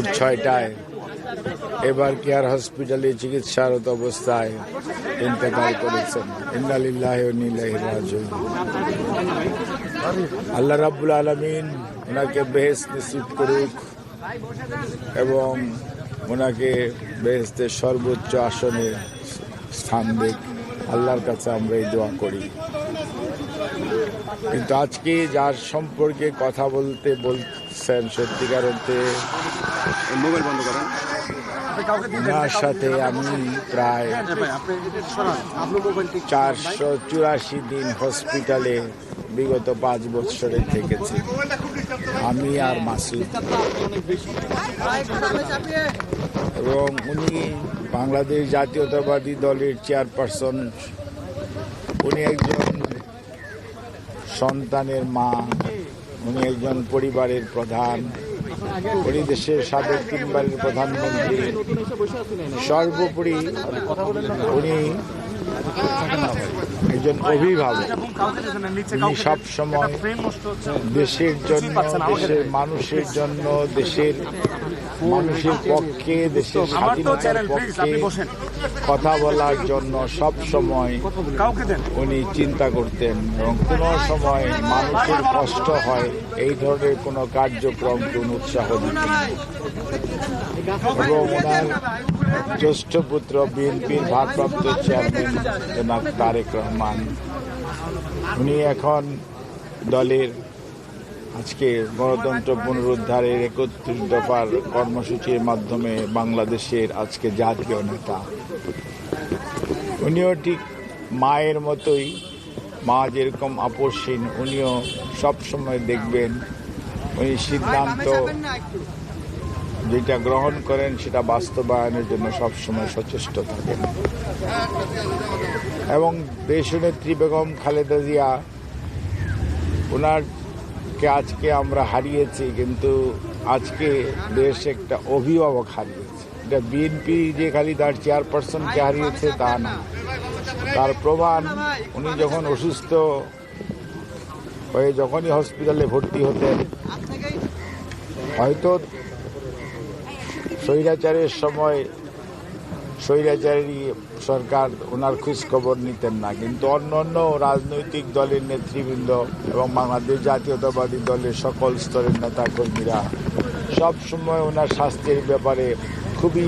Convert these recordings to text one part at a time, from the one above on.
ভোর 6টায় এবার কেয়ার হসপিটালে চিকিৎসারত অবস্থায় ইন্তেকাল করেছেন। ইন্না লিল্লাহি ওয়া ইন্না ইলাইহি রাজিউন। আল্লাহ রাব্বুল আলামিন ওনাকে বেহেশত নসিব করুক এবং ওনাকে বেহেশতের সর্বোচ্চ আসনে স্থান দেখ। আল্লাহর কাছে আমরা এই দোয়া করি। কিন্তু আজকে যার সম্পর্কে কথা বলছেন সত্যিকার অর্থে মোবাইল বন্ধ করেন। ওনার সাথে আমি প্রায় 484 দিন হসপিটালে বিগত 5 বছরে থেকেছি, আমি আর মাসুদ। এবং উনি বাংলাদেশ জাতীয়তাবাদী দলের চেয়ারপারসন। উনি একজন সন্তানের মা, উনি একজন পরিবারের প্রধান, উনি দেশের সাবেক 3 বারের প্রধানমন্ত্রী। সর্বোপরি উনি একজন অভিভাবক। উনি সবসময় দেশের জন্য, দেশের মানুষের জন্য, দেশের মানুষের পক্ষে, দেশের স্বাধীনতার পক্ষে কথা বলার জন্য সব সময় উনি চিন্তা করতেন এবং কোনো সময় মানুষের কষ্ট হয় এই ধরনের কোনো কার্যক্রমকে উৎসাহ দিতেন। এবং ওনার জ্যেষ্ঠ পুত্র বিএনপির ভারপ্রাপ্ত চেয়ারম্যান জনাব তারেক রহমান, উনি এখন দলের আজকে গণতন্ত্র পুনরুদ্ধারের 31 দফার কর্মসূচির মাধ্যমে বাংলাদেশের আজকে জাতীয় নেতা। উনিও ঠিক মায়ের মতোই, মা যেরকম আপসহীন, উনিও সবসময় দেখবেন উনি সিদ্ধান্ত যেটা গ্রহণ করেন সেটা বাস্তবায়নের জন্য সবসময় সচেষ্ট থাকেন। এবং দেশনেত্রী বেগম খালেদা জিয়া, ওনারকে আজকে আমরা হারিয়েছি, কিন্তু আজকে দেশ একটা অভিভাবক হারিয়েছে। এটা বিএনপি যে খালি তার চেয়ারপারসনকে হারিয়েছে তা না, তার প্রমাণ উনি যখন অসুস্থ হয়ে যখনই হসপিটালে ভর্তি হতেন, হয়তো স্বৈরাচারের সময় স্বৈরাচারী সরকার ওনার খোঁজ খবর নিতেন না, কিন্তু অন্য অন্য রাজনৈতিক দলের নেতৃবৃন্দ এবং বাংলাদেশ জাতীয়তাবাদী দলের সকল স্তরের নেতাকর্মীরা সব সময় ওনার স্বাস্থ্যের ব্যাপারে খুবই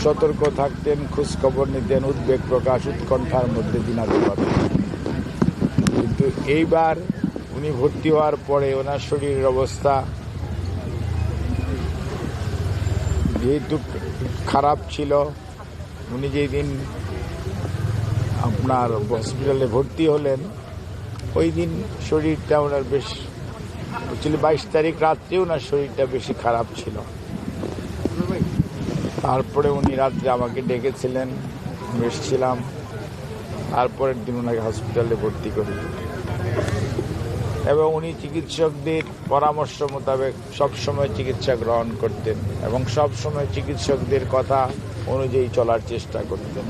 সতর্ক থাকতেন, খোঁজ খবর নিতেন, উদ্বেগ প্রকাশ উৎকণ্ঠার মধ্যে দিনাতে পারতেন। কিন্তু এইবার উনি ভর্তি হওয়ার পরে ওনার শরীরের অবস্থা যেহেতু খারাপ ছিল, উনি যেই দিন আপনার হসপিটালে ভর্তি হলেন ওই দিন শরীরটা ওনার বেশ 22 তারিখ রাত্রে ওনার শরীরটা বেশি খারাপ ছিল। তারপরে উনি রাত্রে আমাকে ডেকেছিলেন, এসেছিলাম, তারপরের দিন ওনাকে হসপিটালে ভর্তি করি এবং উনি চিকিৎসকদের পরামর্শ মোতাবেক সবসময় চিকিৎসা গ্রহণ করতেন এবং সবসময় চিকিৎসকদের কথা অনুযায়ী চলার চেষ্টা করতেন।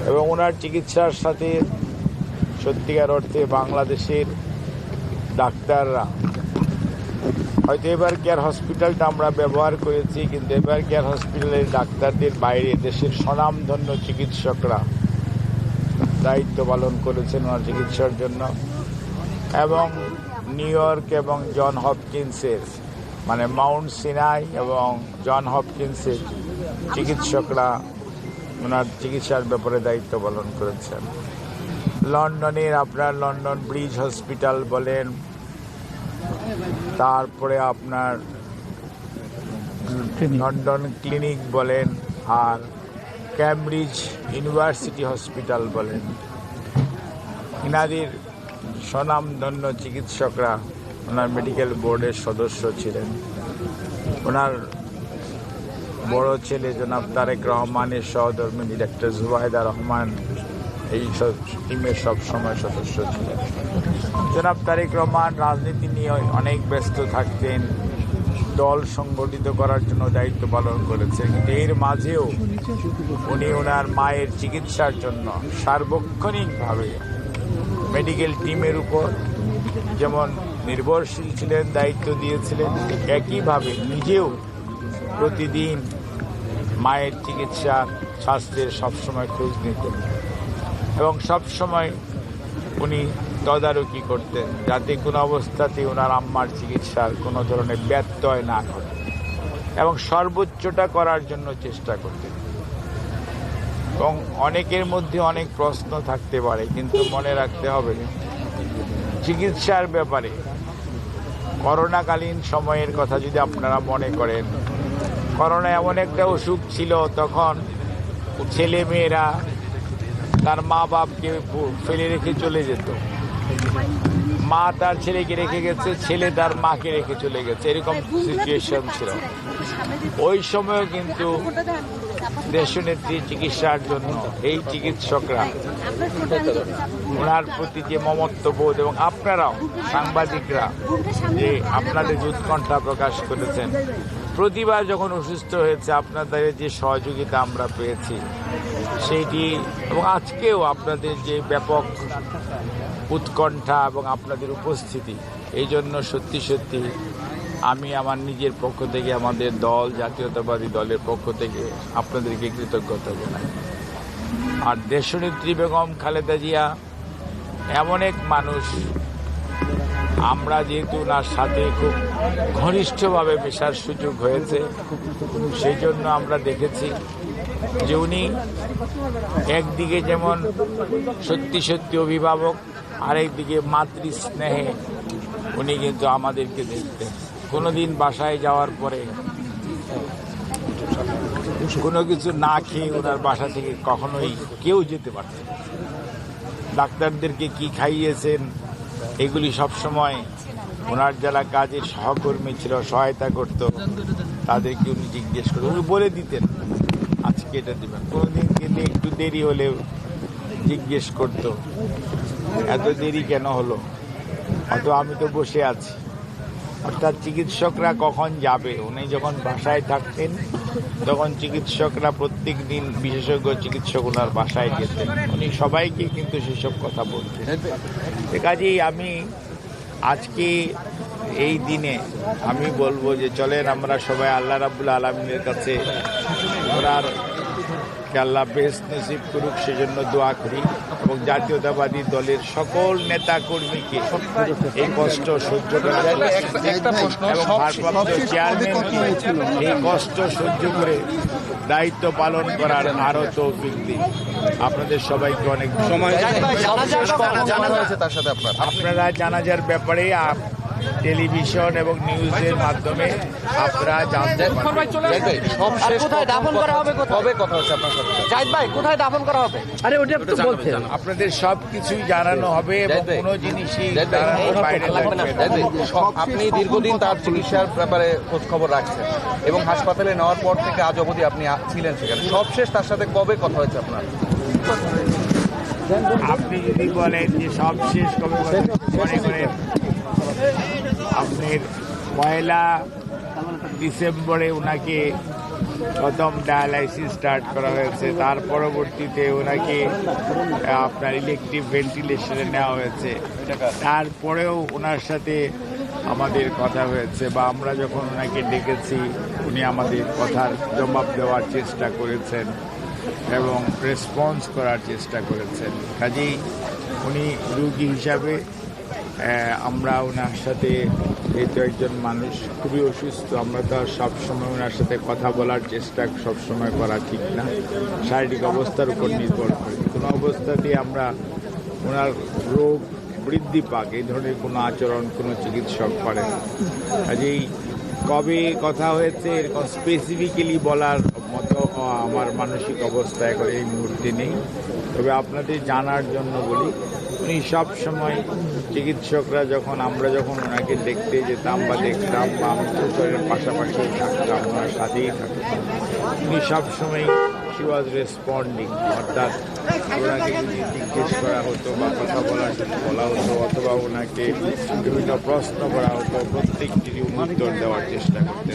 এবং ওনার চিকিৎসার সাথে সত্যিকার অর্থে বাংলাদেশের ডাক্তাররা, হয়তো এবার কেয়ার হসপিটালটা আমরা ব্যবহার করেছি, কিন্তু এবার কেয়ার হসপিটালের ডাক্তারদের বাইরে দেশের স্বনামধন্য চিকিৎসকরা দায়িত্ব পালন করেছেন ওনার চিকিৎসার জন্য। এবং নিউ ইয়র্ক এবং জন হপকিন্সের মানে মাউন্ট সিনাই এবং জন হপকিন্সের চিকিৎসকরা ওনার চিকিৎসার ব্যাপারে দায়িত্ব পালন করেছেন। লন্ডনের আপনার লন্ডন ব্রিজ হসপিটাল বলেন, তারপরে আপনার লন্ডন ক্লিনিক বলেন, আর ক্যামব্রিজ ইউনিভার্সিটি হসপিটাল বলেন, ইনাদের স্বনামধন্য চিকিৎসকরা ওনার মেডিকেল বোর্ডের সদস্য ছিলেন। ওনার বড় ছেলে জনাব তারেক রহমানের সহধর্মিণী ডাক্তার জুবাইদা রহমান এই টিমের সবসময় সদস্য ছিলেন। জনাব তারেক রহমান রাজনীতি নিয়ে অনেক ব্যস্ত থাকতেন, দল সংগঠিত করার জন্য দায়িত্ব পালন করেছেন, কিন্তু এর মাঝেও উনি ওনার মায়ের চিকিৎসার জন্য সার্বক্ষণিকভাবে মেডিকেল টিমের উপর যেমন নির্ভরশীল ছিলেন, দায়িত্ব দিয়েছিলেন, একইভাবে নিজেও প্রতিদিন মায়ের চিকিৎসার স্বাস্থ্যের সবসময় খোঁজ নিতেন এবং সবসময় উনি তদারকি করতেন যাতে কোনো অবস্থাতেই ওনার আম্মার চিকিৎসার কোনো ধরনের ব্যত্যয় না ঘটে এবং সর্বোচ্চটা করার জন্য চেষ্টা করতেন। এবং অনেকের মধ্যে অনেক প্রশ্ন থাকতে পারে, কিন্তু মনে রাখতে হবে চিকিৎসার ব্যাপারে করোনাকালীন সময়ের কথা যদি আপনারা মনে করেন, করোনা এমন একটা অসুখ ছিল, তখন ছেলে মেয়েরা তার মা বাপকে ফেলে রেখে চলে যেত, মা তার ছেলেকে রেখে গেছে, ছেলে তার মাকে রেখে চলে গেছে, এরকম সিচুয়েশন ছিল। ওই সময়ও কিন্তু দেশনেত্রী চিকিৎসার জন্য এই চিকিৎসকরা ওনার প্রতি যে মমত্ববোধ এবং আপনারাও সাংবাদিকরা যে আপনাদের যে উৎকণ্ঠা প্রকাশ করেছেন, প্রতিবার যখন অসুস্থ হয়েছে আপনাদের যে সহযোগিতা আমরা পেয়েছি সেইটি, এবং আজকেও আপনাদের যে ব্যাপক উৎকণ্ঠা এবং আপনাদের উপস্থিতি, এই জন্য সত্যি সত্যি আমি আমার নিজের পক্ষ থেকে, আমাদের দল জাতীয়তাবাদী দলের পক্ষ থেকে আপনাদেরকে কৃতজ্ঞতা জানাই। আর দেশনেত্রী বেগম খালেদা জিয়া এমন এক মানুষ, আমরা যেহেতু ওনার সাথে খুব ঘনিষ্ঠভাবে মেশার সুযোগ হয়েছে, সেই জন্য আমরা দেখেছি যে উনি একদিকে যেমন সত্যি সত্যি অভিভাবক, আরেকদিকে মাতৃস্নেহে উনি কিন্তু আমাদেরকে দেখতেন। কোনোদিন বাসায় যাওয়ার পরে কোনো কিছু না খেয়ে ওনার বাসা থেকে কখনোই কেউ যেতে পারতেন না। ডাক্তারদেরকে কি খাইয়েছেন এগুলি সবসময় ওনার যারা কাজের সহকর্মী ছিল, সহায়তা করত, তাদেরকে উনি জিজ্ঞেস করতেন, উনি বলে দিতেন আজকে এটা দেবেন। কোনোদিন কিন্তু একটু দেরি হলে জিজ্ঞেস করতো এত দেরি কেন হলো, অত আমি তো বসে আছি। অর্থাৎ চিকিৎসকরা কখন যাবে, উনি যখন বাসায় থাকতেন তখন চিকিৎসকরা প্রত্যেক দিন বিশেষজ্ঞ চিকিৎসক ওনার বাসায় যেতেন, উনি সবাইকে কিন্তু সেসব কথা বলতেন। কাজেই আমি আজকে এই দিনে আমি বলবো যে চলেন আমরা সবাই আল্লাহ রাব্বুল আলামিনের কাছে ওনার আল্লাহ বেহেশত নসিব করুক সেজন্য দোয়া করি, এবং জাতীয়তাবাদী দলের সকল নেতা কর্মীকে এই কষ্ট সহ্য করার এবং ভারপ্রাপ্ত চেয়ারম্যান এই কষ্ট সহ্য করে দায়িত্ব পালন করার আরো তৌফিক দিন। আপনাদের সবাইকে অনেক সময় আপনারা জানাজার ব্যাপারে টেলিভিশন এবং নিউজের মাধ্যমে আপনারা জানতে আপনাদের সবকিছুই জানানো হবে এবং কোনো জিনিসই বাইরে আপনি দীর্ঘদিন তার চিকিৎসার ব্যাপারে খোঁজ খবর রাখছেন এবং হাসপাতালে নেওয়ার পর থেকে আজ অবধি আপনি ছিলেন সেখানে, সবশেষ তার সাথে কবে কথা হয়েছে আপনার? আপনি যদি বলেন যে সবশেষ কবে মনে করেন আপনার 1 ডিসেম্বরে ওনাকে প্রথম ডায়ালাইসিস স্টার্ট করা হয়েছে, তার পরবর্তীতে ওনাকে আপনার ইলেকট্রিক ভেন্টিলেশনে নেওয়া হয়েছে, তারপরেও ওনার সাথে আমাদের কথা হয়েছে বা আমরা যখন ওনাকে ডেকেছি উনি আমাদের কথার জবাব দেওয়ার চেষ্টা করেছেন এবং রেসপন্স করার চেষ্টা করেছেন। কাজেই উনি রুগী হিসাবে আমরা ওনার সাথে, যেহেতু একজন মানুষ খুবই অসুস্থ, আমরা তো আর সবসময় ওনার সাথে কথা বলার চেষ্টা সবসময় করা ঠিক না, শারীরিক অবস্থার উপর নির্ভর করে। কোনো অবস্থাতেই আমরা ওনার রোগ বৃদ্ধি পাক এই ধরনের কোনো আচরণ কোনো চিকিৎসক করে না। কাজেই কবে কথা হয়েছে এরকম স্পেসিফিক্যালি বলার মতো আমার মানসিক অবস্থা এখন এই মুহূর্তে নেই। তবে আপনাদের জানার জন্য বলি, উনি সব সময় চিকিৎসকরা যখন আমরা যখন ওনাকে দেখতে যেতাম বা দেখতাম বা আমাদের পাশাপাশি থাকতাম, ওনার সাথেই থাকতাম, উনি সবসময় শি ওয়াজ রেসপন্ডিং, অর্থাৎ ওনাকে যদি জিজ্ঞেস করা হতো বা কথা বলার জন্য বলা হতো অথবা ওনাকে বিভিন্ন প্রশ্ন করা হতো প্রত্যেকটিরই উত্তর দেওয়ার চেষ্টা করতেন।